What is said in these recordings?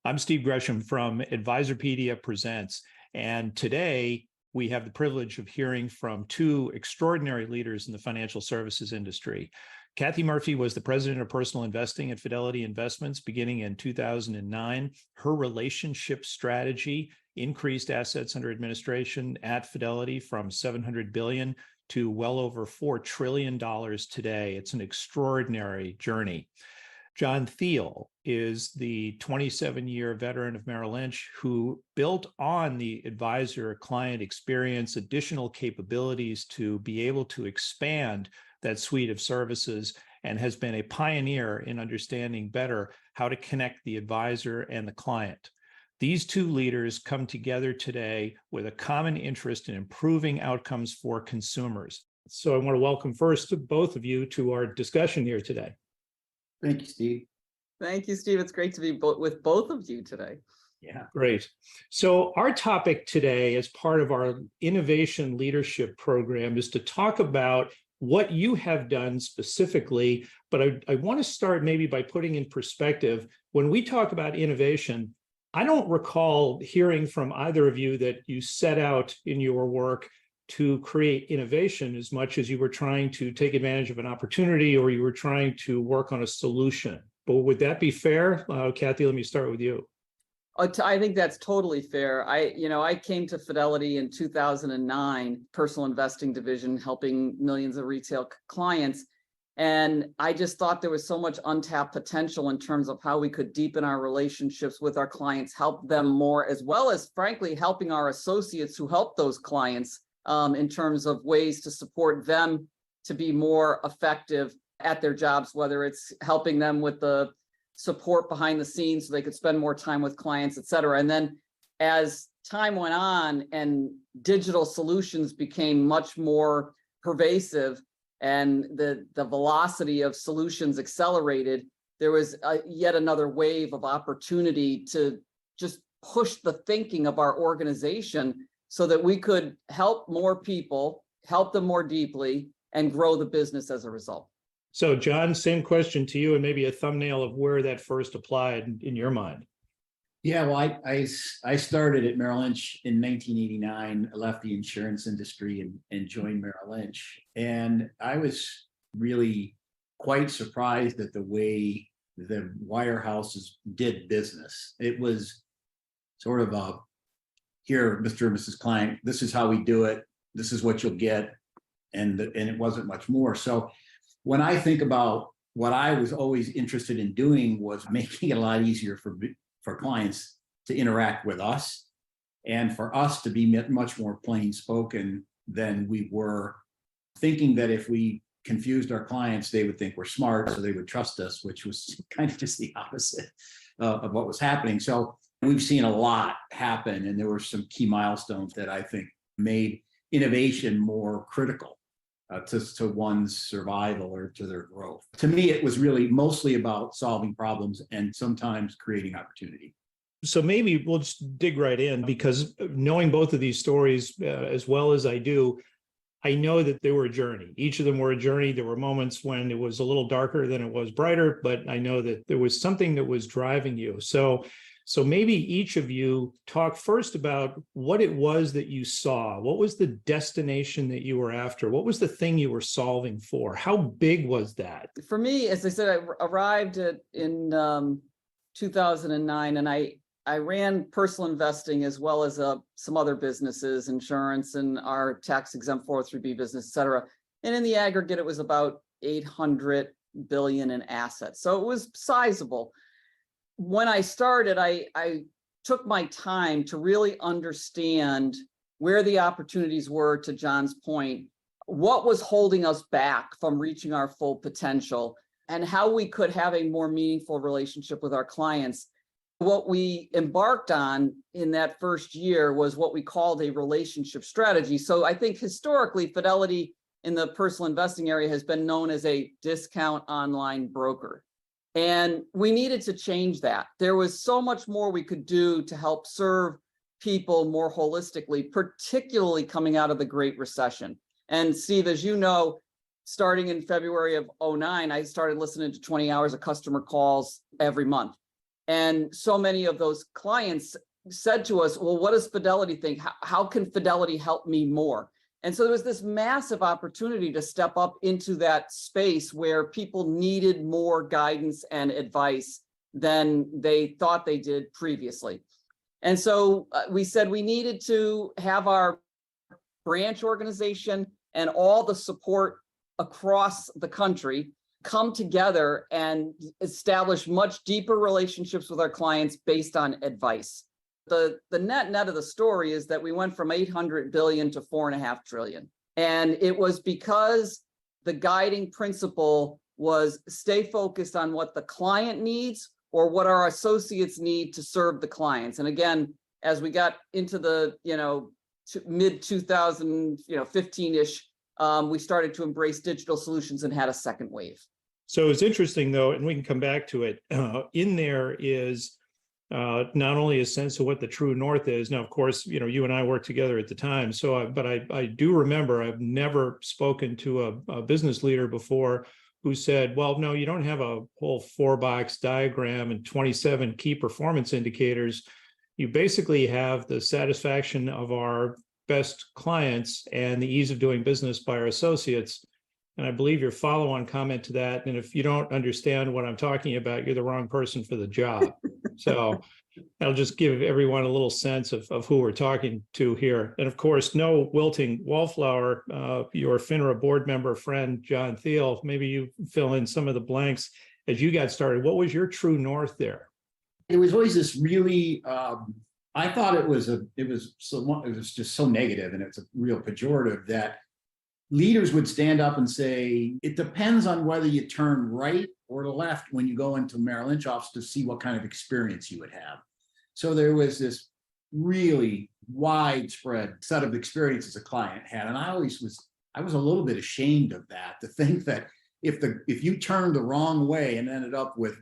I'm Steve Gresham from Advisorpedia Presents, and today we have the privilege of hearing from two extraordinary leaders in the financial services industry. Kathy Murphy was the president of personal investing at Fidelity Investments beginning in 2009. Her relationship strategy increased assets under administration at Fidelity from $700 billion to well over $4 trillion today. It's an extraordinary journey. John Thiel is the 27-year veteran of Merrill Lynch who built on the advisor client experience additional capabilities to be able to expand that suite of services and has been a pioneer in understanding better how to connect the advisor and the client. These two leaders come together today with a common interest in improving outcomes for consumers. So I want to welcome first both of you to our discussion here today. Thank you, Steve. Thank you, Steve. It's great to be with both of you today. Yeah, great. So our topic today as part of our Innovation Leadership Program is to talk about what you have done specifically, but I want to start maybe by putting in perspective, when we talk about innovation, I don't recall hearing from either of you that you set out in your work to create innovation as much as you were trying to take advantage of an opportunity or you were trying to work on a solution. But would that be fair? Kathy, let me start with you. I think that's totally fair. I came to Fidelity in 2009, personal investing division, helping millions of retail clients. And I just thought there was so much untapped potential in terms of how we could deepen our relationships with our clients, help them more, as well as, frankly, helping our associates who help those clients in terms of ways to support them to be more effective at their jobs, whether it's helping them with the support behind the scenes so they could spend more time with clients, et cetera. And then as time went on and digital solutions became much more pervasive and the velocity of solutions accelerated, there was yet another wave of opportunity to just push the thinking of our organization so that we could help more people, help them more deeply, and grow the business as a result. So, John, same question to you, and maybe a thumbnail of where that first applied in your mind. Yeah, well, I started at Merrill Lynch in 1989. I left the insurance industry and joined Merrill Lynch. And I was really quite surprised at the way the wirehouses did business. It was sort of a, here, Mr. and Mrs. Client, this is how we do it. This is what you'll get. And it wasn't much more. So when I think about what I was always interested in doing was making it a lot easier for clients to interact with us and for us to be much more plain spoken than we were, thinking that if we confused our clients, they would think we're smart, so they would trust us, which was kind of just the opposite of what was happening. So we've seen a lot happen, and there were some key milestones that I think made innovation more critical to one's survival or to their growth. To me, it was really mostly about solving problems and sometimes creating opportunity. So maybe we'll just dig right in, because knowing both of these stories as well as I do, I know that they were a journey. Each of them were a journey. There were moments when it was a little darker than it was brighter, but I know that there was something that was driving you. So maybe each of you talk first about what it was that you saw. What was the destination that you were after? What was the thing you were solving for? How big was that? For me, as I said, I arrived in 2009, and I ran personal investing as well as some other businesses, insurance and our tax-exempt 403(b) business, et cetera. And in the aggregate, it was about $800 billion in assets. So it was sizable. When I started, I took my time to really understand where the opportunities were, to John's point, what was holding us back from reaching our full potential, and how we could have a more meaningful relationship with our clients. What we embarked on in that first year was what we called a relationship strategy. So I think historically, Fidelity in the personal investing area has been known as a discount online broker. And we needed to change that. There was so much more we could do to help serve people more holistically, particularly coming out of the Great Recession. And Steve, as you know, starting in February of 2009, I started listening to 20 hours of customer calls every month. And so many of those clients said to us, well, what does Fidelity think? How can Fidelity help me more? And so there was this massive opportunity to step up into that space where people needed more guidance and advice than they thought they did previously. And so we said we needed to have our branch organization and all the support across the country come together and establish much deeper relationships with our clients based on advice. The net of the story is that we went from 800 billion to 4.5 trillion. And it was because the guiding principle was stay focused on what the client needs or what our associates need to serve the clients. And again, as we got into the, mid 2015-ish, we started to embrace digital solutions and had a second wave. So it's interesting though, and we can come back to it. In there is not only a sense of what the true north is. Now, of course, you and I worked together at the time. So, but I do remember I've never spoken to a business leader before who said, well, no, you don't have a whole 4-box diagram and 27 key performance indicators. You basically have the satisfaction of our best clients and the ease of doing business by our associates. And I believe your follow-on comment to that, and if you don't understand what I'm talking about, you're the wrong person for the job. So I'll just give everyone a little sense of who we're talking to here. And of course, no wilting wallflower, your FINRA board member friend, John Thiel, maybe you fill in some of the blanks as you got started. What was your true north there? It was always this really, I thought it was just so negative, and it's a real pejorative that leaders would stand up and say, it depends on whether you turn right or to left when you go into Merrill Lynch office to see what kind of experience you would have. So there was this really widespread set of experiences a client had. And I was a little bit ashamed of that, to think that if you turned the wrong way and ended up with,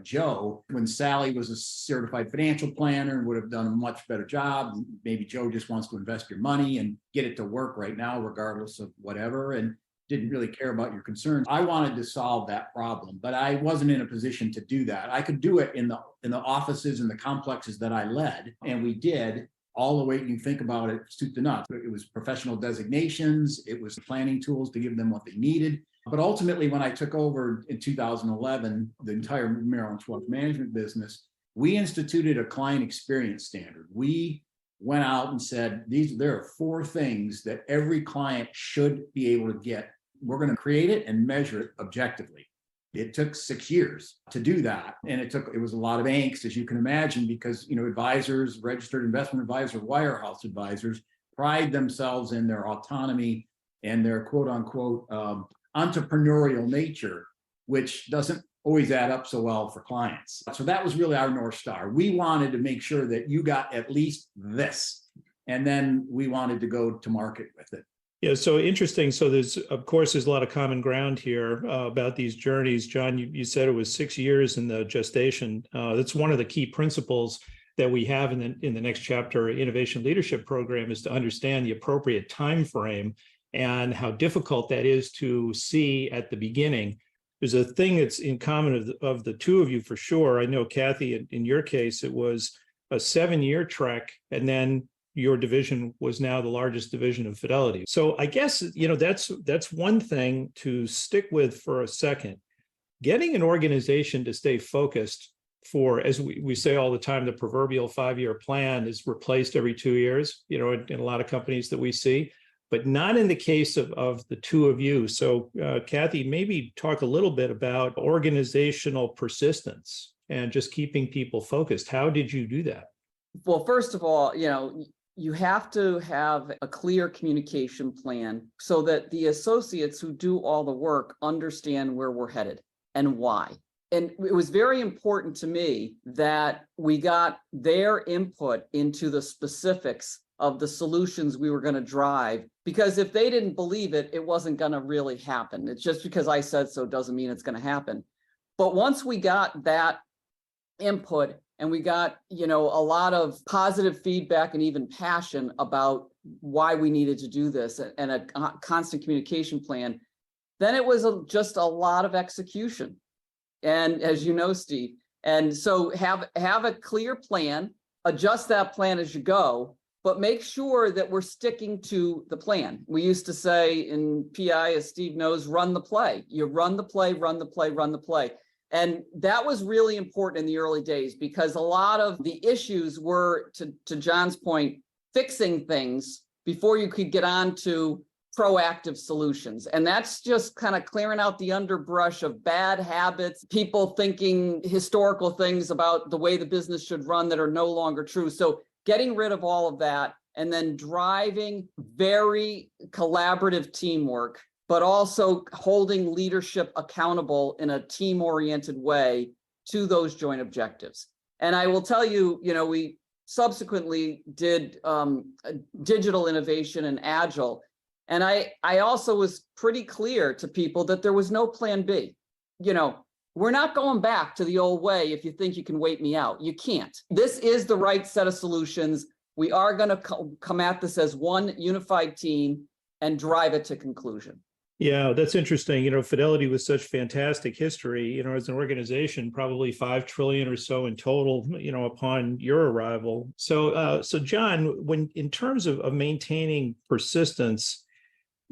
Joe, when Sally was a certified financial planner and would have done a much better job, maybe Joe just wants to invest your money and get it to work right now, regardless of whatever, and didn't really care about your concerns. I wanted to solve that problem, but I wasn't in a position to do that. I could do it in the offices and the complexes that I led, and we did all the way. You think about it, soup to nuts. It was professional designations. It was planning tools to give them what they needed. But ultimately, when I took over in 2011, the entire Merrill Lynch Wealth Management business, we instituted a client experience standard. We went out and said, there are 4 things that every client should be able to get. We're going to create it and measure it objectively. It took 6 years to do that. And it was a lot of angst, as you can imagine, because, advisors, registered investment advisor, wirehouse advisors pride themselves in their autonomy and their quote unquote, entrepreneurial nature, which doesn't always add up so well for clients. So that was really our North Star. We wanted to make sure that you got at least this, and then we wanted to go to market with it. Yeah, so interesting. So there's a lot of common ground here about these journeys. John, you said it was 6 years in the gestation. That's one of the key principles that we have in the Next Chapter Innovation Leadership Program, is to understand the appropriate time frame and how difficult that is to see at the beginning. There's a thing that's in common of the two of you for sure. I know, Kathy, in your case, it was a 7-year trek, and then your division was now the largest division of Fidelity. So I guess, that's one thing to stick with for a second. Getting an organization to stay focused for, as we say all the time, the proverbial 5-year plan is replaced every 2 years, in a lot of companies that we see, but not in the case of the two of you. So Kathy, maybe talk a little bit about organizational persistence and just keeping people focused. How did you do that? Well, first of all, you have to have a clear communication plan so that the associates who do all the work understand where we're headed and why. And it was very important to me that we got their input into the specifics of the solutions we were going to drive, because if they didn't believe it, it wasn't going to really happen. It's just because I said so doesn't mean it's going to happen. But once we got that input and we got, a lot of positive feedback and even passion about why we needed to do this and a constant communication plan, then it was just a lot of execution. And as you know, Steve, And so have a clear plan, adjust that plan as you go, but make sure that we're sticking to the plan. We used to say in PI, as Steve knows, run the play. You run the play, run the play, run the play. And that was really important in the early days because a lot of the issues were, to John's point, fixing things before you could get on to proactive solutions. And that's just kind of clearing out the underbrush of bad habits, people thinking historical things about the way the business should run that are no longer true. So getting rid of all of that and then driving very collaborative teamwork, but also holding leadership accountable in a team-oriented way to those joint objectives. And I will tell you, we subsequently did digital innovation and agile. And I also was pretty clear to people that there was no plan B. We're not going back to the old way if you think you can wait me out. You can't. This is the right set of solutions. We are going to come at this as one unified team and drive it to conclusion. Yeah, that's interesting. Fidelity was such fantastic history, as an organization, probably 5 trillion or so in total, upon your arrival. So John, when in terms of maintaining persistence,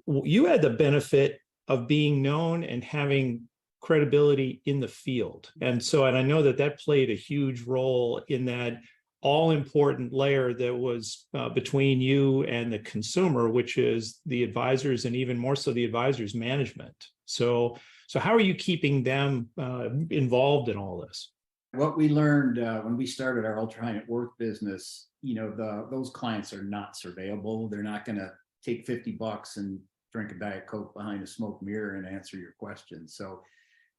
you had the benefit of being known and having credibility in the field. And I know that played a huge role in that all-important layer that was between you and the consumer, which is the advisors and even more so the advisors management. So how are you keeping them involved in all this? What we learned when we started our ultra high net worth business, those clients are not surveyable. They're not going to take $50 and drink a Diet Coke behind a smoke mirror and answer your questions. So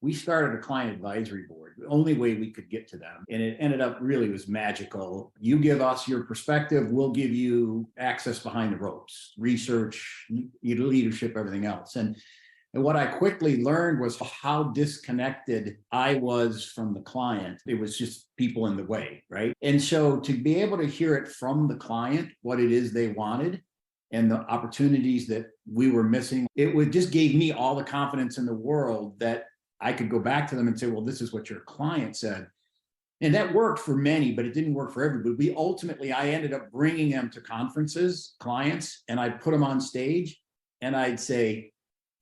we started a client advisory board, the only way we could get to them. And it ended up really was magical. You give us your perspective, we'll give you access behind the ropes, research, leadership, everything else. And what I quickly learned was how disconnected I was from the client. It was just people in the way, right? And so to be able to hear it from the client, what it is they wanted, and the opportunities that we were missing, just gave me all the confidence in the world that I could go back to them and say, well, this is what your client said. And that worked for many, but it didn't work for everybody. I ended up bringing them to conferences, clients, and I'd put them on stage and I'd say,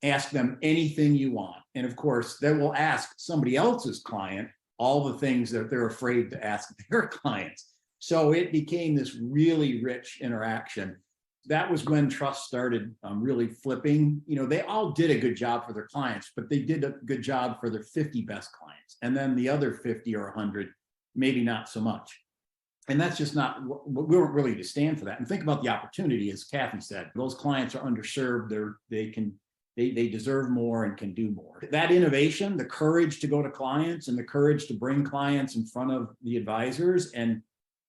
ask them anything you want. And of course, they will ask somebody else's client all the things that they're afraid to ask their clients. So it became this really rich interaction. That was when trust started really flipping. They all did a good job for their clients, but they did a good job for their 50 best clients. And then the other 50 or 100, maybe not so much. And that's just not, we weren't really to stand for that. And think about the opportunity, as Kathy said, those clients are underserved. They deserve more and can do more. That innovation, the courage to go to clients and the courage to bring clients in front of the advisors and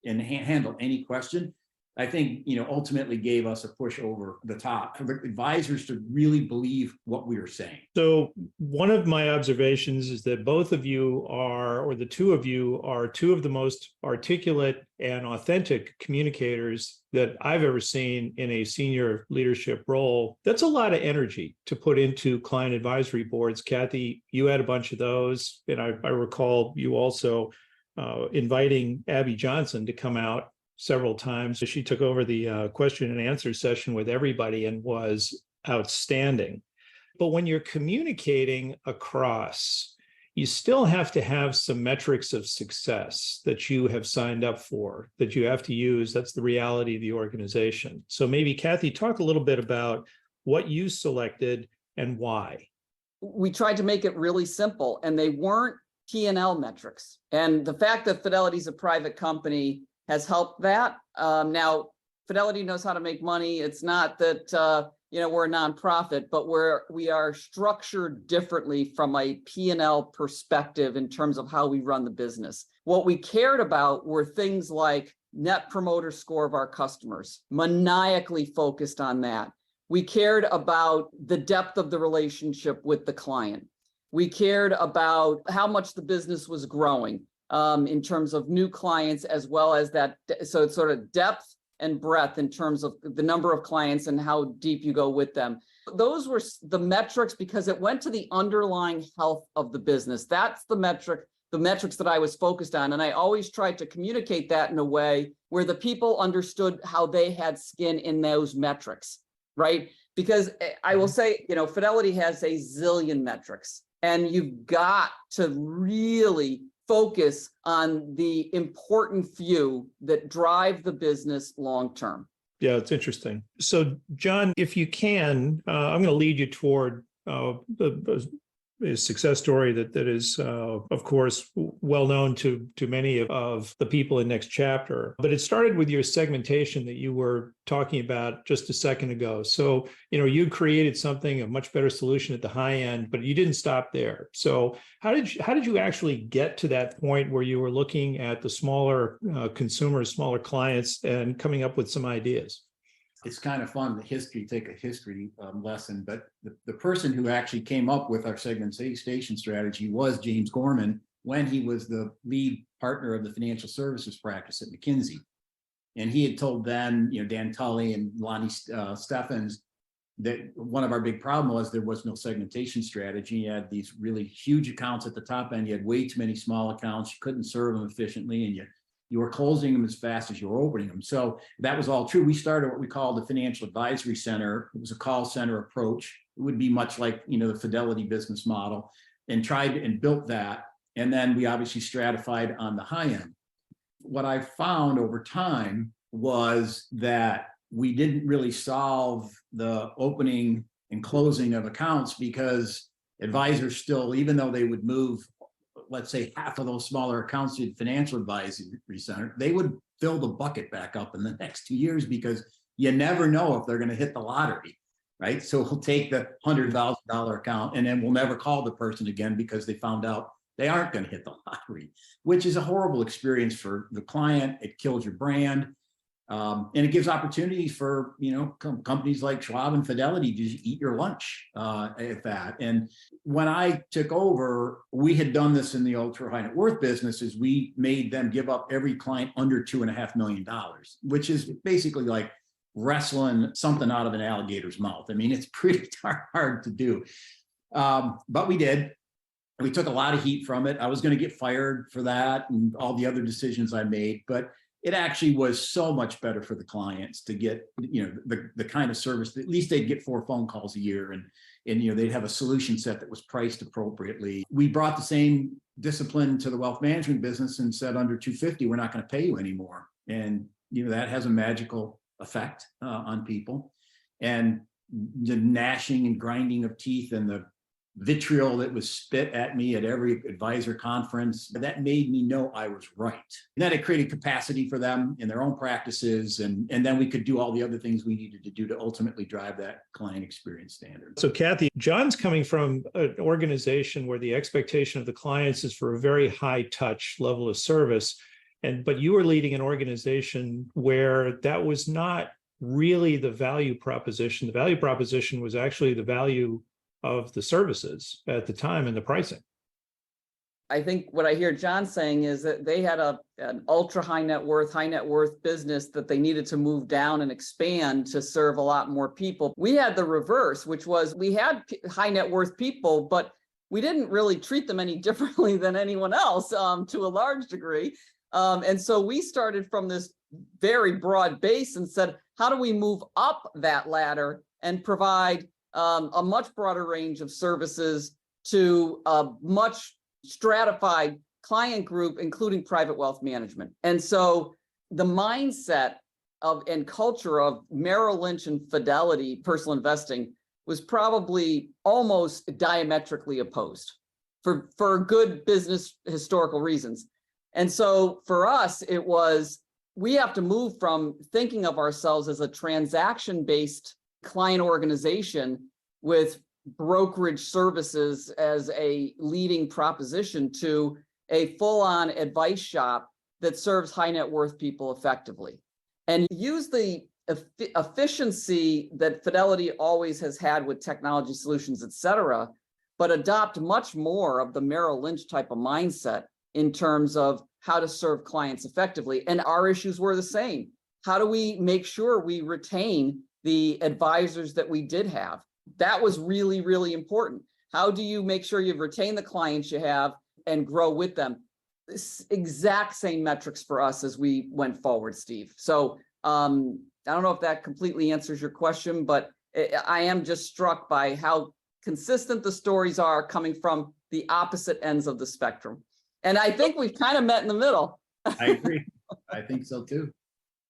handle any question, I think, ultimately gave us a push over the top for the advisors to really believe what we were saying. So one of my observations is that both of you or the two of you are two of the most articulate and authentic communicators that I've ever seen in a senior leadership role. That's a lot of energy to put into client advisory boards. Kathy, you had a bunch of those. And I recall you also inviting Abby Johnson to come out several times. She took over the question and answer session with everybody and was outstanding. But when you're communicating across, you still have to have some metrics of success that you have signed up for, that you have to use. That's the reality of the organization. So maybe, Kathy, talk a little bit about what you selected and why. We tried to make it really simple, and they weren't P&L metrics. And the fact that Fidelity is a private company has helped that. Now, Fidelity knows how to make money. It's not that we're a nonprofit, but we are structured differently from a P&L perspective in terms of how we run the business. What we cared about were things like net promoter score of our customers, maniacally focused on that. We cared about the depth of the relationship with the client. We cared about how much the business was growing. In terms of new clients, as well as that. So it's sort of depth and breadth in terms of the number of clients and how deep you go with them. Those were the metrics because it went to the underlying health of the business. That's the metric the metrics that I was focused on. And I always tried to communicate that in a way where the people understood how they had skin in those metrics, right? Because I will say, Fidelity has a zillion metrics, and you've got to really focus on the important few that drive the business long-term. Yeah, it's interesting. So, John, if you can, I'm going to lead you toward a success story that is, of course, well known to many of the people in NextChapter. But it started with your segmentation that you were talking about just a second ago. So, you created something, a much better solution at the high end, but you didn't stop there. So, how did you actually get to that point where you were looking at the smaller consumers, smaller clients, and coming up with some ideas? It's kind of fun to take a history lesson, but the person who actually came up with our segmentation strategy was James Gorman when he was the lead partner of the financial services practice at McKinsey. And he had told then, Dan Tully and Lonnie Steffens, that one of our big problems was there was no segmentation strategy. You had these really huge accounts at the top end. You had way too many small accounts. You couldn't serve them efficiently, and you were closing them as fast as you were opening them. So that was all true. We started what we called the Financial Advisory Center. It was a call center approach. It would be much like, the Fidelity business model, and tried and built that. And then we obviously stratified on the high end. What I found over time was that we didn't really solve the opening and closing of accounts, because advisors still, even though they would move, let's say, half of those smaller accounts to the Financial Advisory Center, they would fill the bucket back up in the next 2 years, because you never know if they're going to hit the lottery, right? So we'll take the $100,000 account, and then we'll never call the person again because they found out they aren't going to hit the lottery, which is a horrible experience for the client. It kills your brand. And it gives opportunities for, companies like Schwab and Fidelity to just eat your lunch at that. And when I took over, we had done this in the ultra high net worth businesses. We made them give up every client under $2.5 million, which is basically like wrestling something out of an alligator's mouth. I mean, it's pretty hard to do. But we did. We took a lot of heat from it. I was going to get fired for that and all the other decisions I made, but it actually was so much better for the clients to get, the kind of service that at least they'd get 4 phone calls a year, and they'd have a solution set that was priced appropriately. We brought the same discipline to the wealth management business and said, under 250, we're not going to pay you anymore. And, that has a magical effect on people. And the gnashing and grinding of teeth and the vitriol that was spit at me at every advisor conference, that made me know I was right. And then it created capacity for them in their own practices. And then we could do all the other things we needed to do to ultimately drive that client experience standard. So Kathy, John's coming from an organization where the expectation of the clients is for a very high touch level of service. But you were leading an organization where that was not really the value proposition. The value proposition was actually the value of the services at the time and the pricing. I think what I hear John saying is that they had an ultra high net worth business that they needed to move down and expand to serve a lot more people. We had the reverse, which was we had high net worth people, but we didn't really treat them any differently than anyone else to a large degree. And so we started from this very broad base and said, how do we move up that ladder and provide a much broader range of services to a much stratified client group, including private wealth management. And so the mindset and culture of Merrill Lynch and Fidelity personal investing was probably almost diametrically opposed for good business historical reasons. And so for us, it was, we have to move from thinking of ourselves as a transaction-based client organization with brokerage services as a leading proposition to a full-on advice shop that serves high net worth people effectively, and use the efficiency that Fidelity always has had with technology solutions, et cetera, but adopt much more of the Merrill Lynch type of mindset in terms of how to serve clients effectively. And our issues were the same. How do we make sure we retain the advisors that we did have? That was really, really important. How do you make sure you retain the clients you have and grow with them. Exact same metrics for us as we went forward, Steve. So I don't know if that completely answers your question, but I am just struck by how consistent the stories are coming from the opposite ends of the spectrum. And I think we've kind of met in the middle. I agree. I think so too.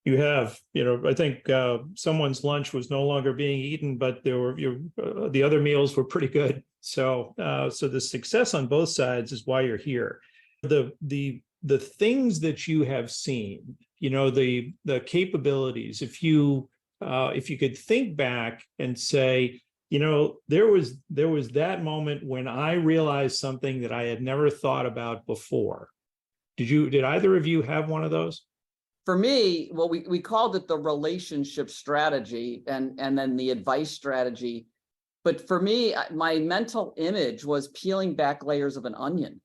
You have, I think someone's lunch was no longer being eaten, but there were the other meals were pretty good. So, so the success on both sides is why you're here. The things that you have seen, the capabilities. If you could think back and say, there was that moment when I realized something that I had never thought about before. Did either of you have one of those? For me, well, we called it the relationship strategy and then the advice strategy. But for me, my mental image was peeling back layers of an onion.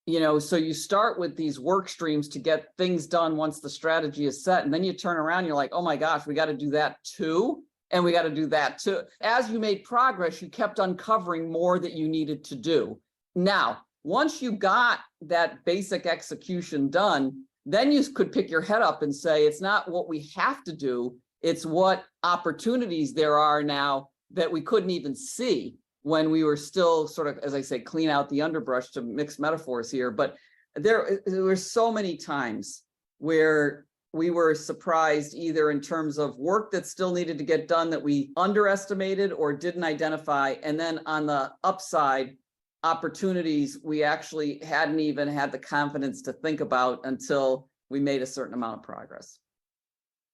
So you start with these work streams to get things done once the strategy is set. And then you turn around, you're like, oh my gosh, we got to do that too. And we got to do that too. As you made progress, you kept uncovering more that you needed to do. Now, once you got that basic execution done, then you could pick your head up and say, it's not what we have to do, it's what opportunities there are now that we couldn't even see when we were still sort of, as I say, clean out the underbrush, to mix metaphors here. But there were so many times where we were surprised either in terms of work that still needed to get done that we underestimated or didn't identify. And then on the upside, opportunities we actually hadn't even had the confidence to think about until we made a certain amount of progress.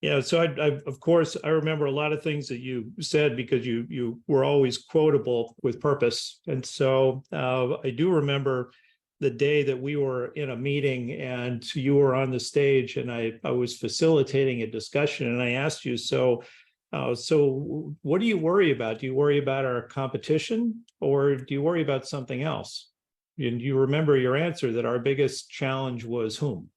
Yeah, so I of course, I remember a lot of things that you said because you were always quotable with purpose. And so I do remember the day that we were in a meeting and you were on the stage and I was facilitating a discussion and I asked you, so what do you worry about? Do you worry about our competition or do you worry about something else? And you remember your answer that our biggest challenge was whom?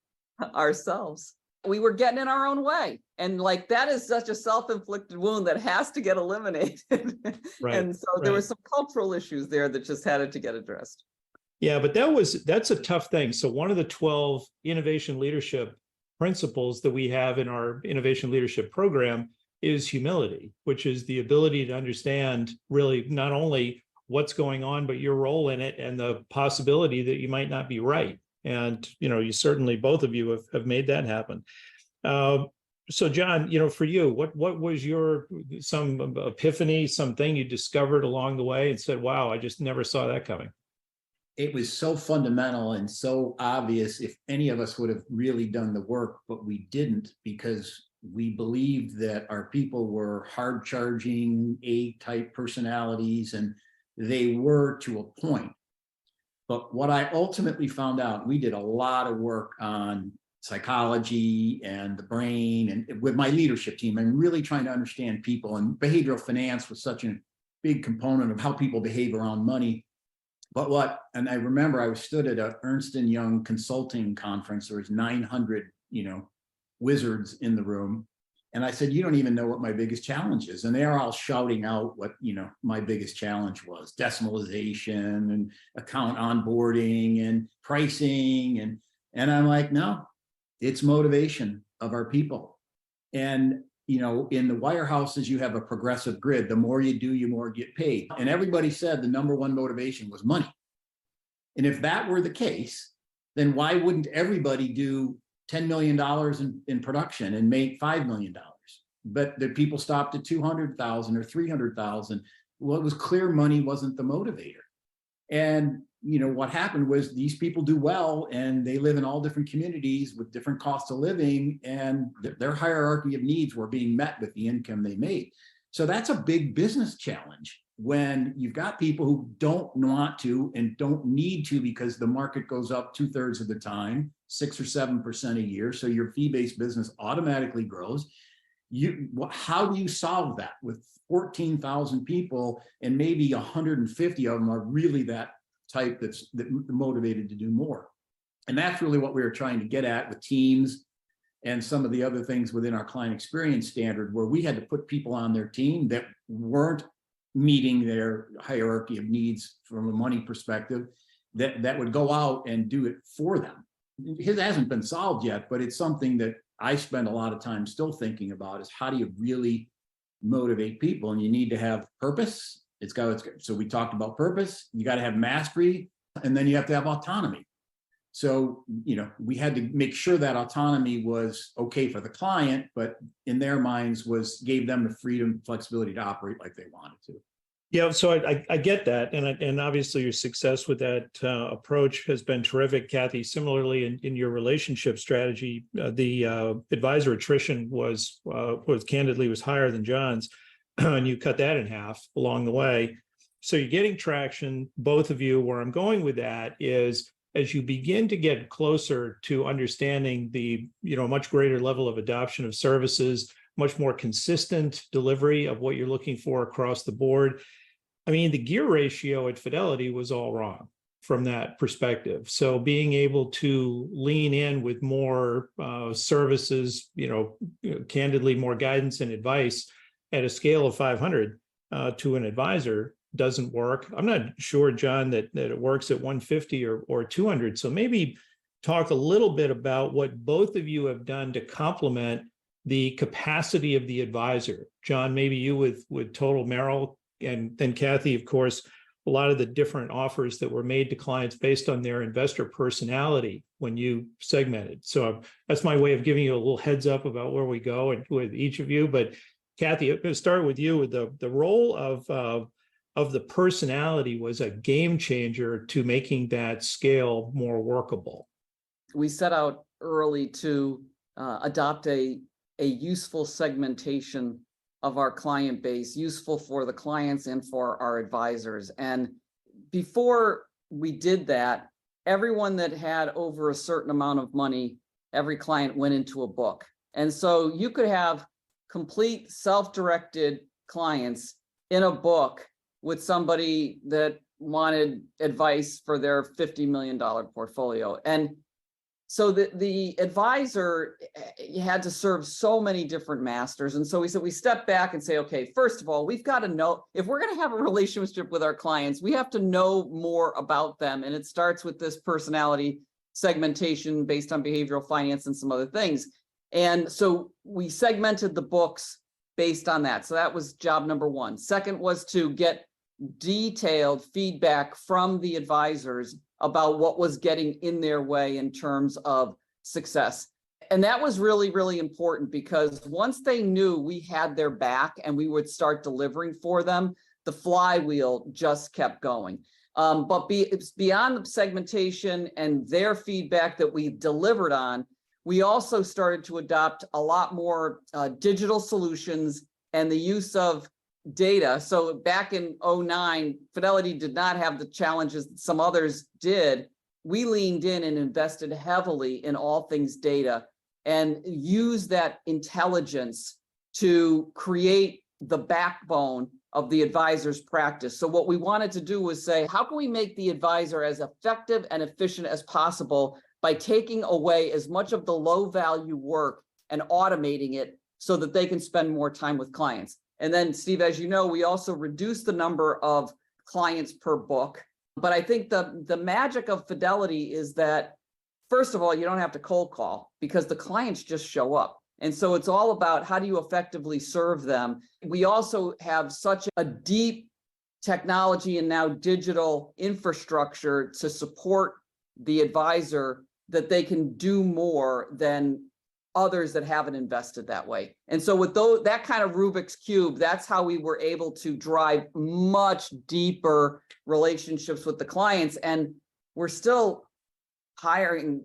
Ourselves. We were getting in our own way. And like, that is such a self-inflicted wound that has to get eliminated. Right. And so there were some cultural issues there that just had to get addressed. Yeah, but that's a tough thing. So one of the 12 innovation leadership principles that we have in our innovation leadership program is humility, which is the ability to understand really not only what's going on, but your role in it and the possibility that you might not be right. And, you certainly, both of you have made that happen. So John, for you, what was some epiphany, something you discovered along the way and said, wow, I just never saw that coming? It was so fundamental and so obvious if any of us would have really done the work, but we didn't because we believed that our people were hard charging A-type personalities, and they were to a point. But what I ultimately found out, we did a lot of work on psychology and the brain and with my leadership team and really trying to understand people, and behavioral finance was such a big component of how people behave around money. But and I remember I was stood at a Ernst & Young consulting conference. There was 900, wizards in the room. And I said, you don't even know what my biggest challenge is. And they are all shouting out what, my biggest challenge was: decimalization and account onboarding and pricing. And I'm like, no, it's motivation of our people. And, in the wirehouses, you have a progressive grid. The more you do, you more get paid. And everybody said the number one motivation was money. And if that were the case, then why wouldn't everybody do $10 million in production and make $5 million? But the people stopped at 200,000 or 300,000. Well, it was clear money wasn't the motivator. And what happened was these people do well and they live in all different communities with different costs of living, and their hierarchy of needs were being met with the income they made. So that's a big business challenge when you've got people who don't want to and don't need to because the market goes up 2/3 of the time, 6 or 7% a year. So your fee-based business automatically grows. How do you solve that with 14,000 people and maybe 150 of them are really that type that's motivated to do more? And that's really what we were trying to get at with teams and some of the other things within our client experience standard, where we had to put people on their team that weren't meeting their hierarchy of needs from a money perspective. that would go out and do it for them. It hasn't been solved yet, but it's something that I spend a lot of time still thinking about, is how do you really motivate people? And you need to have purpose. So we talked about purpose. You got to have mastery, and then you have to have autonomy. So, we had to make sure that autonomy was okay for the client, but in their minds gave them the freedom, flexibility to operate like they wanted to. Yeah, so I get that, and obviously your success with that approach has been terrific, Kathy. Similarly, in your relationship strategy, the advisor attrition was candidly higher than John's, and you cut that in half along the way. So you're getting traction, both of you. Where I'm going with that is, as you begin to get closer to understanding the much greater level of adoption of services, much more consistent delivery of what you're looking for across the board. I mean, the gear ratio at Fidelity was all wrong from that perspective. So being able to lean in with more services, candidly more guidance and advice at a scale of 500 to an advisor doesn't work. I'm not sure, John, that it works at 150 or 200. So maybe talk a little bit about what both of you have done to complement the capacity of the advisor. John, maybe you with Total Merrill, and then Kathy, of course, a lot of the different offers that were made to clients based on their investor personality when you segmented. So that's my way of giving you a little heads up about where we go and with each of you. But Kathy, I'm going to start with you. With the role of the personality was a game changer to making that scale more workable. We set out early to adopt a useful segmentation of our client base, useful for the clients and for our advisors. And before we did that, everyone that had over a certain amount of money, every client went into a book. And so you could have complete self-directed clients in a book with somebody that wanted advice for their $50 million portfolio. And so the advisor had to serve so many different masters. And so we step back and say, okay, first of all, we've got to know, if we're going to have a relationship with our clients, we have to know more about them. And it starts with this personality segmentation based on behavioral finance and some other things. And so we segmented the books based on that. So that was job number one. Second was to get detailed feedback from the advisors about what was getting in their way in terms of success. And that was really, really important, because once they knew we had their back and we would start delivering for them, the flywheel just kept going. But beyond the segmentation and their feedback that we delivered on, we also started to adopt a lot more digital solutions and the use of data. So back in 2009, Fidelity did not have the challenges that some others did. We leaned in and invested heavily in all things data and used that intelligence to create the backbone of the advisor's practice. So what we wanted to do was say, how can we make the advisor as effective and efficient as possible by taking away as much of the low value work and automating it so that they can spend more time with clients. And then, Steve, as you know, we also reduced the number of clients per book. But I think the magic of Fidelity is that, first of all, you don't have to cold call because the clients just show up. And so it's all about how do you effectively serve them. We also have such a deep technology and now digital infrastructure to support the advisor that they can do more than others that haven't invested that way. And so with that kind of Rubik's Cube, that's how we were able to drive much deeper relationships with the clients. And we're still hiring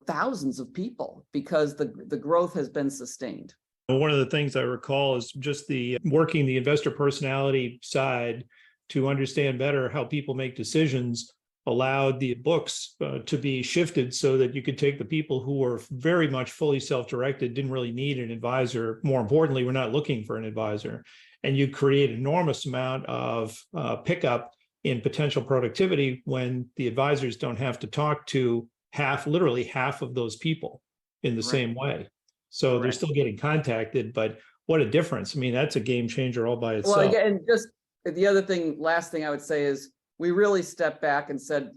thousands of people because the growth has been sustained. One of the things I recall is just the working the investor personality side to understand better how people make decisions allowed the books to be shifted so that you could take the people who were very much fully self-directed, didn't really need an advisor. More importantly, we're not looking for an advisor. And you create an enormous amount of pickup in potential productivity when the advisors don't have to talk to literally half of those people in the same way. So they're still getting contacted, but what a difference. I mean, that's a game changer all by itself. Well, again, just the other thing, last thing I would say is, we really stepped back and said,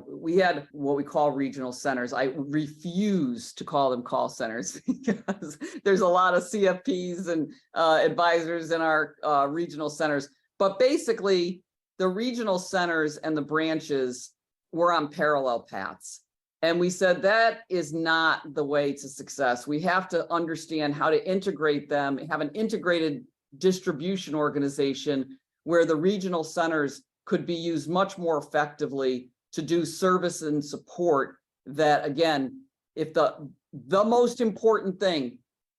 we had what we call regional centers. I refuse to call them call centers because there's a lot of CFPs and advisors in our regional centers. But basically, the regional centers and the branches were on parallel paths. And we said that is not the way to success. We have to understand how to integrate them, have an integrated distribution organization where the regional centers could be used much more effectively to do service and support that, again, if the most important thing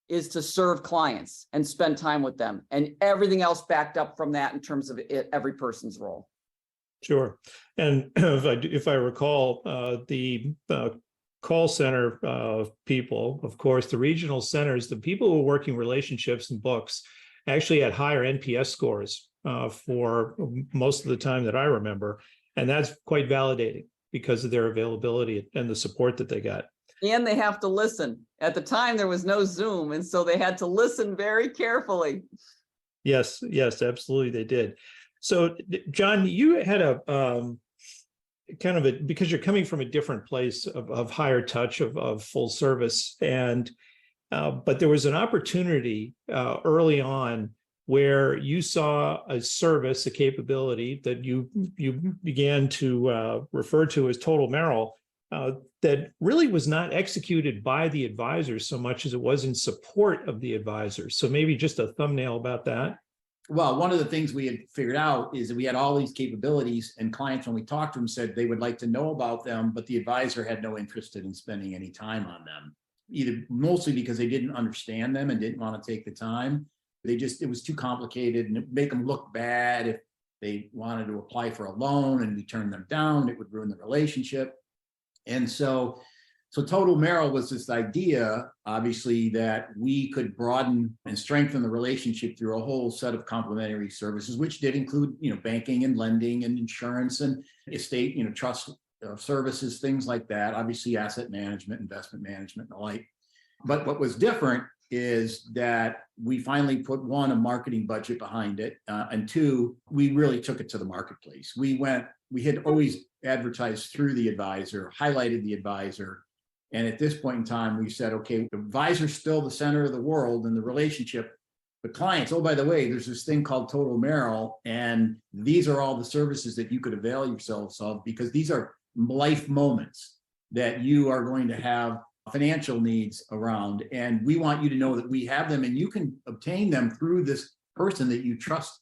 is to serve clients and spend time with them, and everything else backed up from that in terms of every person's role. Sure. And if I recall, the call center people, of course, the regional centers, the people who were working relationships and books actually had higher NPS scores for most of the time that I remember. And that's quite validating because of their availability and the support that they got. And they have to listen. At the time, there was no Zoom, and so they had to listen very carefully. Yes, absolutely, they did. So, John, you had a kind of because you're coming from a different place of higher touch, of full service, and but there was an opportunity early on where you saw a service, a capability that you began to refer to as Total Merrill, that really was not executed by the advisors so much as it was in support of the advisors. So maybe just a thumbnail about that. Well, one of the things we had figured out is that we had all these capabilities, and clients, when we talked to them, said they would like to know about them, but the advisor had no interest in spending any time on them, either mostly because they didn't understand them and didn't want to take the time. It was too complicated, and it make them look bad if they wanted to apply for a loan and we turned them down. It would ruin the relationship. And so Total Merrill was this idea, obviously, that we could broaden and strengthen the relationship through a whole set of complementary services, which did include, banking and lending and insurance and estate, trust services, things like that. Obviously, asset management, investment management, and the like. But what was different is that we finally put, one, a marketing budget behind it, and two, we really took it to the marketplace. We had always advertised through the advisor, highlighted the advisor. And at this point in time, we said, okay, the advisor's still the center of the world and the relationship. But clients, oh, by the way, there's this thing called Total Merrill, and these are all the services that you could avail yourselves of, because these are life moments that you are going to have financial needs around. And we want you to know that we have them, and you can obtain them through this person that you trust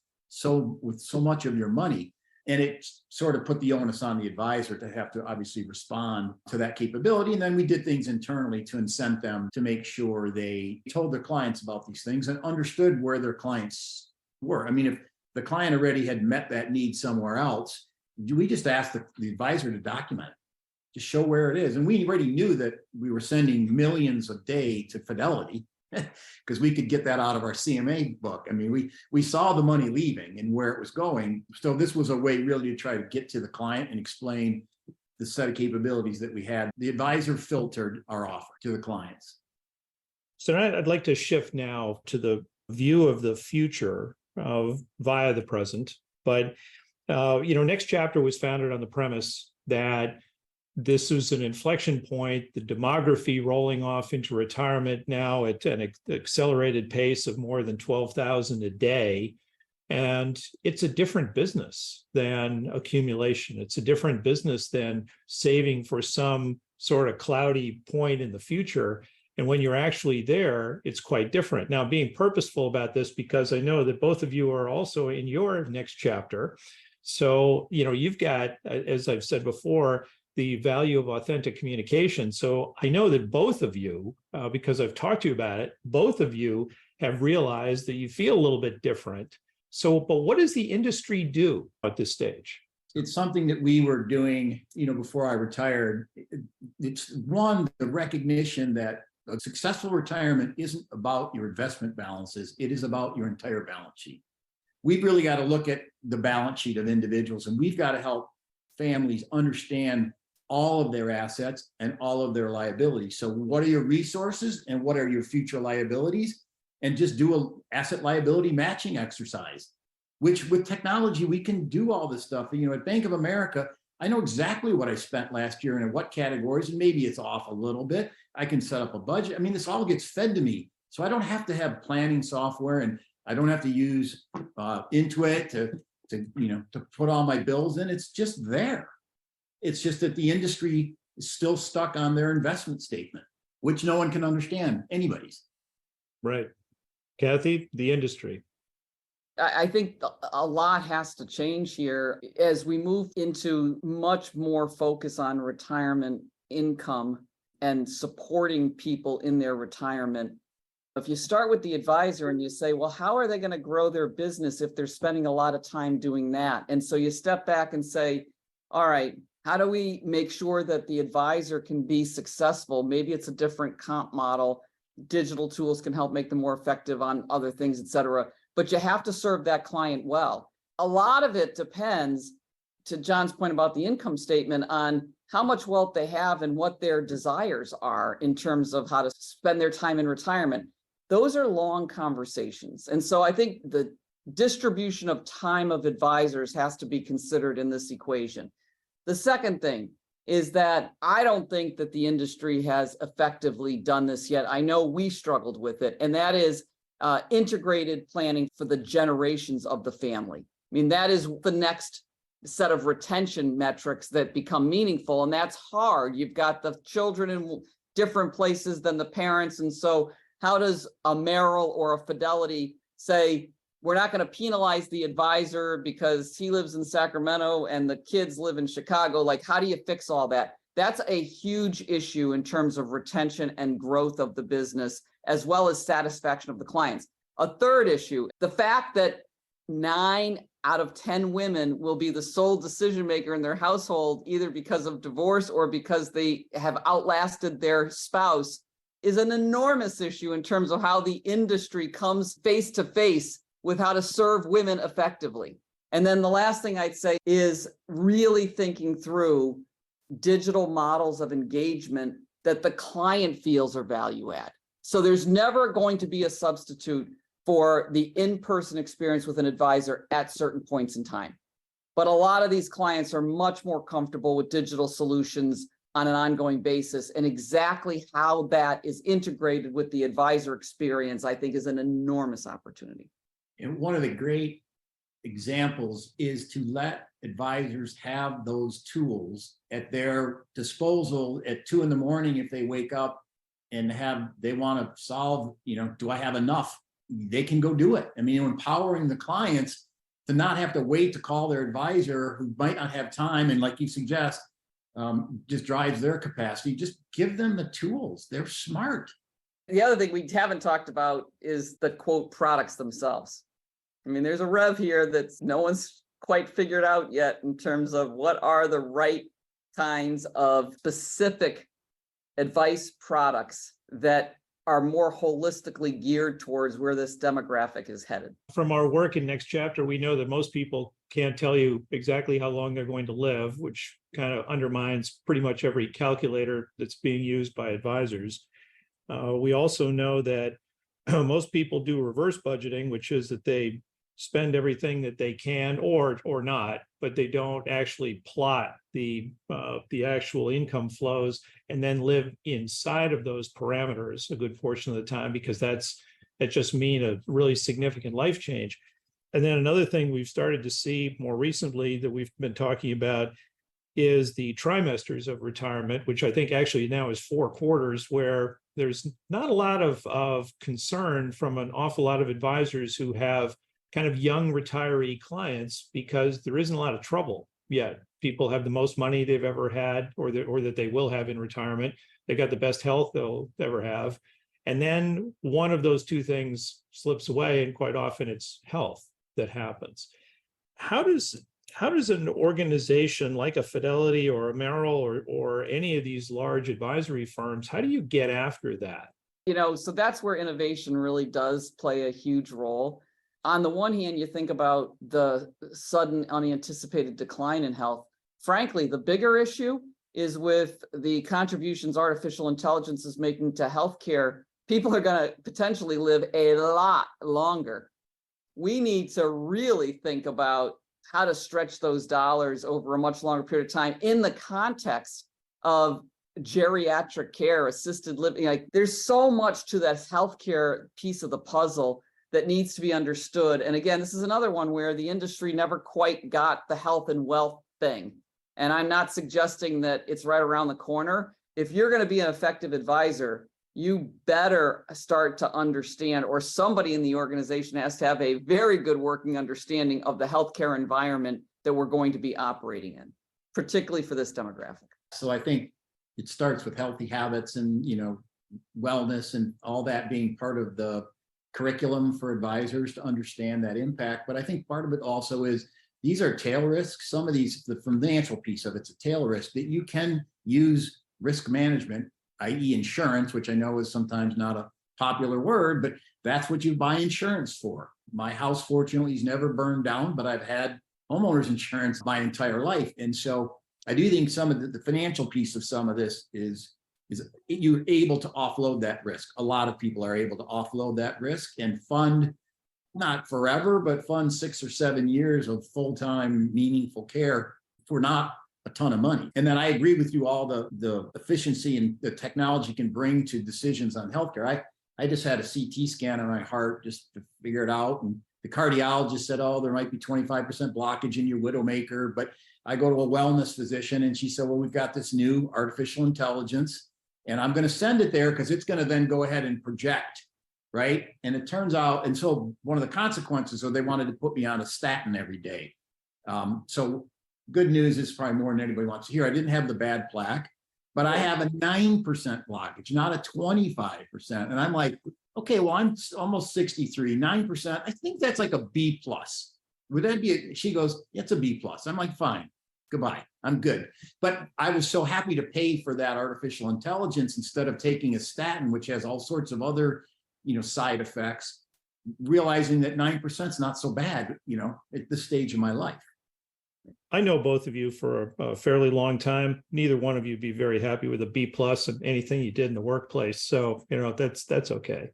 with so much of your money. And it sort of put the onus on the advisor to have to obviously respond to that capability. And then we did things internally to incent them to make sure they told their clients about these things and understood where their clients were. I mean, if the client already had met that need somewhere else, we just asked the advisor to document it, to show where it is. And we already knew that we were sending millions a day to Fidelity, because we could get that out of our CMA book. I mean, we saw the money leaving and where it was going. So this was a way really to try to get to the client and explain the set of capabilities that we had. The advisor filtered our offer to the clients. So I'd like to shift now to the view of the future via the present. But, NextChapter was founded on the premise that this is an inflection point, the demography rolling off into retirement now at an accelerated pace of more than 12,000 a day. And it's a different business than accumulation. It's a different business than saving for some sort of cloudy point in the future. And when you're actually there, it's quite different. Now, being purposeful about this, because I know that both of you are also in your next chapter. So, you've got, as I've said before, the value of authentic communication. So I know that both of you, because I've talked to you about it, both of you have realized that you feel a little bit different. So, but what does the industry do at this stage? It's something that we were doing, before I retired. It's one, the recognition that a successful retirement isn't about your investment balances. It is about your entire balance sheet. We've really got to look at the balance sheet of individuals, and we've got to help families understand all of their assets and all of their liabilities. So what are your resources and what are your future liabilities? And just do an asset liability matching exercise. which with technology, we can do all this stuff. You know, at Bank of America, I know exactly what I spent last year and in what categories, and maybe it's off a little bit. I can set up a budget. I mean, this all gets fed to me. So I don't have to have planning software, and I don't have to use Intuit to put all my bills in. It's just there. It's just that the industry is still stuck on their investment statement, which no one can understand, anybody's. Right. Kathy, the industry. I think a lot has to change here as we move into much more focus on retirement income and supporting people in their retirement. If you start with the advisor and you say, well, how are they going to grow their business if they're spending a lot of time doing that? And so you step back and say, all right, how do we make sure that the advisor can be successful? Maybe it's a different comp model. Digital tools can help make them more effective on other things, et cetera. But you have to serve that client well. A lot of it depends, to John's point about the income statement, on how much wealth they have and what their desires are in terms of how to spend their time in retirement. Those are long conversations. And so I think the distribution of time of advisors has to be considered in this equation. The second thing is that I don't think that the industry has effectively done this yet. I know we struggled with it, and that is integrated planning for the generations of the family. I mean, that is the next set of retention metrics that become meaningful, and that's hard. You've got the children in different places than the parents, and so how does a Merrill or a Fidelity say, we're not going to penalize the advisor because he lives in Sacramento and the kids live in Chicago? Like, how do you fix all that? That's a huge issue in terms of retention and growth of the business, as well as satisfaction of the clients. A third issue, the fact that 9 out of 10 women will be the sole decision maker in their household, either because of divorce or because they have outlasted their spouse, is an enormous issue in terms of how the industry comes face to face with how to serve women effectively. And then the last thing I'd say is really thinking through digital models of engagement that the client feels are value add. So there's never going to be a substitute for the in-person experience with an advisor at certain points in time. But a lot of these clients are much more comfortable with digital solutions on an ongoing basis, and exactly how that is integrated with the advisor experience, I think, is an enormous opportunity. And one of the great examples is to let advisors have those tools at their disposal at 2 a.m. if they wake up and they want to solve, do I have enough? They can go do it. I mean, empowering the clients to not have to wait to call their advisor who might not have time, and like you suggest, just drives their capacity. Just give them the tools. They're smart. The other thing we haven't talked about is the quote products themselves. I mean, there's a rev here that no one's quite figured out yet in terms of what are the right kinds of specific advice products that are more holistically geared towards where this demographic is headed. From our work in NextChapter, we know that most people can't tell you exactly how long they're going to live, which kind of undermines pretty much every calculator that's being used by advisors. We also know that most people do reverse budgeting, which is that they spend everything that they can or not, but they don't actually plot the actual income flows and then live inside of those parameters a good portion of the time, because that just mean a really significant life change. And then another thing we've started to see more recently that we've been talking about is the trimesters of retirement, which I think actually now is 4 quarters, where there's not a lot of concern from an awful lot of advisors who have kind of young retiree clients, because there isn't a lot of trouble yet. People have the most money they've ever had, or that they will have in retirement. They've got the best health they'll ever have. And then one of those two things slips away, and quite often it's health that happens. How does an organization like a Fidelity or a Merrill or any of these large advisory firms, how do you get after that? So that's where innovation really does play a huge role. On the one hand, you think about the sudden unanticipated decline in health. Frankly, the bigger issue is with the contributions artificial intelligence is making to healthcare. People are going to potentially live a lot longer. we need to really think about how to stretch those dollars over a much longer period of time in the context of geriatric care, assisted living. Like, there's so much to that healthcare piece of the puzzle that needs to be understood. And again, this is another one where the industry never quite got the health and wealth thing. And I'm not suggesting that it's right around the corner. If you're going to be an effective advisor, you better start to understand, or somebody in the organization has to have a very good working understanding of the healthcare environment that we're going to be operating in, particularly for this demographic. So I think it starts with healthy habits and, wellness and all that being part of the curriculum for advisors to understand that impact. But I think part of it also is these are tail risks. Some of these, the financial piece of it's a tail risk that you can use risk management, i.e. insurance, which I know is sometimes not a popular word, but that's what you buy insurance for. My house, fortunately, is never burned down, but I've had homeowners insurance my entire life. And so I do think some of the financial piece of some of this is you're able to offload that risk. A lot of people are able to offload that risk and fund, not forever, but fund 6 or 7 years of full-time meaningful care for not a ton of money. And then I agree with you, all the efficiency and the technology can bring to decisions on healthcare. I just had a CT scan on my heart just to figure it out. And the cardiologist said, oh, there might be 25% blockage in your widowmaker. But I go to a wellness physician and she said, well, we've got this new artificial intelligence and I'm going to send it there because it's going to then go ahead and project. Right. And it turns out, and so one of the consequences, so they wanted to put me on a statin every day. So good news is probably more than anybody wants to hear. I didn't have the bad plaque, but I have a 9% blockage, not a 25%. And I'm like, okay, well, I'm almost 63, 9%. I think that's like a B plus. Would that be, she goes, it's a B plus. I'm like, fine, goodbye, I'm good. But I was so happy to pay for that artificial intelligence instead of taking a statin, which has all sorts of other, side effects, realizing that 9% is not so bad, at this stage of my life. I know both of you for a fairly long time. Neither one of you would be very happy with a B plus and anything you did in the workplace. So, that's okay.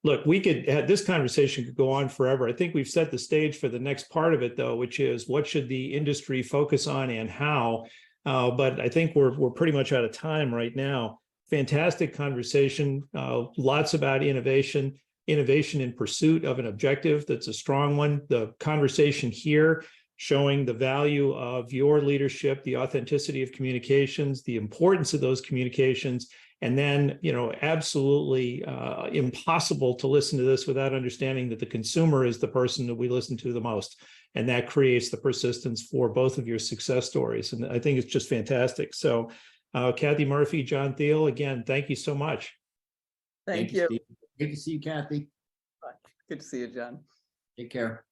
Look, this conversation could go on forever. I think we've set the stage for the next part of it, though, which is what should the industry focus on and how. But I think we're pretty much out of time right now. Fantastic conversation. Lots about innovation in pursuit of an objective that's a strong one. The conversation here showing the value of your leadership, the authenticity of communications, the importance of those communications, and then, absolutely impossible to listen to this without understanding that the consumer is the person that we listen to the most. And that creates the persistence for both of your success stories. And I think it's just fantastic. So Kathy Murphy, John Thiel, again, thank you so much. Thank you. Steve. Great to see you, Kathy. Good to see you, John. Take care.